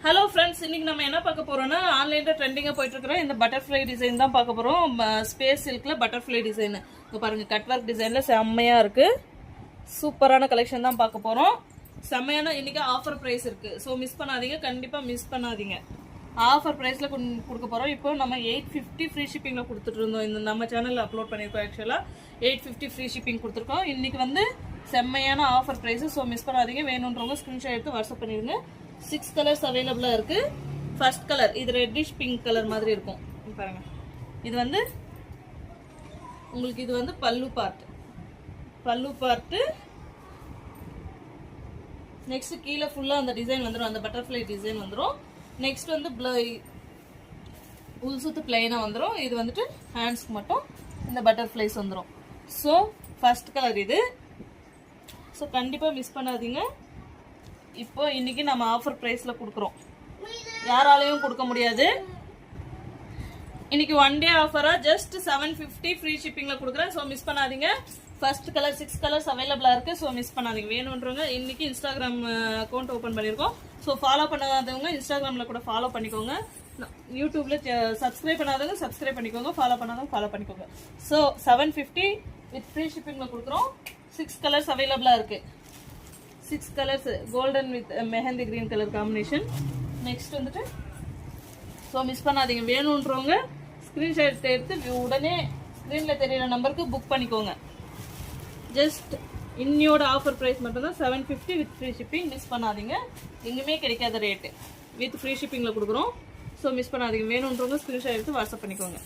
Hello friends, இன்னைக்கு நம்ம என்ன பார்க்க போறோம்னா ஆன்லைன்ல ட்ரெண்டிங்கா போயிட்டு இருக்கிற இந்த பட்டர்ஃப்ளை டிசைன் தான் பார்க்க போறோம். ஸ்பேஸ் சில்க்ல பட்டர்ஃப்ளை டிசைன். இங்க பாருங்க, கட் ஒர்க் டிசைன்ல செம்மையா இருக்கு. சூப்பரான கலெக்ஷன் தான் பார்க்க போறோம். செம்மையான இன்னைக்கு ஆஃபர் பிரைஸ் இருக்கு. ஸோ மிஸ் பண்ணாதீங்க, கண்டிப்பா மிஸ் பண்ணாதீங்க. ஆஃபர் பிரைஸ்ல கொடுக்க போறோம். இப்போ நம்ம 850 ஃப்ரீ ஷிப்பிங்ல கொடுத்துட்டு இருந்தோம். இந்த நம்ம சேனல்ல அப்லோட் பண்ணிருக்கோம். ஆக்சுவலா 850 ஃப்ரீ ஷிப்பிங் கொடுத்துருக்கோம். இன்னைக்கு வந்து செம்மையான ஆஃபர் பிரைஸ். ஸோ மிஸ் பண்ணாதீங்க. வேணுன்றவங்க ஸ்கிரீன்ஷாட் எடுத்து வாட்ஸ்அப் பண்ணிருங்க. 6 கலர்ஸ் அவைலபிளா இருக்கு. ஃபர்ஸ்ட் கலர் இது ரெட்டிஷ் பிங்க் கலர் மாதிரி இருக்கும். பாருங்க, இது வந்து உங்களுக்கு இது வந்து பல்லு பார்ட். நெக்ஸ்ட் கீழே ஃபுல்லா அந்த டிசைன் வந்துடும், அந்த பட்டர்ஃப்ளை டிசைன் வந்துடும். நெக்ஸ்ட் வந்து உள் சுத்து பிளைனா வந்துடும். இது வந்துட்டு ஹேண்ட்ஸ்க்கு மட்டும் இந்த பட்டர்ஃப்ளைஸ் வந்துடும். ஸோ ஃபர்ஸ்ட் கலர் இது. ஸோ கண்டிப்பா மிஸ் பண்ணாதீங்க. இப்போ இன்னைக்கு நம்ம ஆஃபர் பிரைஸ்ல கொடுக்குறோம். யாராலையும் கொடுக்க முடியாது. இன்னைக்கு ஒன் டே ஆஃபரா ஜஸ்ட் 750 ஃப்ரீ ஷிப்பிங்ல கொடுக்குறேன். ஸோ மிஸ் பண்ணாதீங்க. ஃபர்ஸ்ட் கலர் 6 கலர்ஸ் அவைலபிளா இருக்கு. ஸோ மிஸ் பண்ணாதீங்க. வேணுன்றவங்க இன்னைக்கு இன்ஸ்டாகிராம் அக்கௌண்ட் ஓப்பன் பண்ணியிருக்கோம். ஸோ ஃபாலோ பண்ணாதவங்க இன்ஸ்டாகிராம்ல கூட ஃபாலோ பண்ணிக்கோங்க. யூடியூப்ல சப்ஸ்கிரைப் பண்ணாதவங்க சப்ஸ்கிரைப் பண்ணிக்கோங்க. ஃபாலோ பண்ணாதவங்க ஃபாலோ பண்ணிக்கோங்க. ஸோ 750 வித் ஃப்ரீ ஷிப்பிங்ல கொடுக்குறோம். 6 கலர்ஸ் அவைலபிளா இருக்கு. 6 colours golden with mehndi green colour combination. Next வந்துட்டு ஸோ மிஸ் பண்ணாதீங்க. வேணுன்றவங்க ஸ்கிரீன்ஷாட் எடுத்து உடனே ஸ்க்ரீன்ல தெரியுற நம்பருக்கு புக் பண்ணிக்கோங்க. ஜஸ்ட் இன்னையோட ஆஃபர் ப்ரைஸ் மட்டும்தான் 750 வித் ஃப்ரீ ஷிப்பிங். மிஸ் பண்ணாதீங்க. எங்குமே கிடைக்காத ரேட்டு வித் ஃப்ரீ ஷிப்பிங்ல கொடுக்குறோம். ஸோ மிஸ் பண்ணாதீங்க. வேணுன்றவங்க ஸ்கிரீன்ஷாட் எடுத்து வாட்ஸ்அப் பண்ணிக்கோங்க.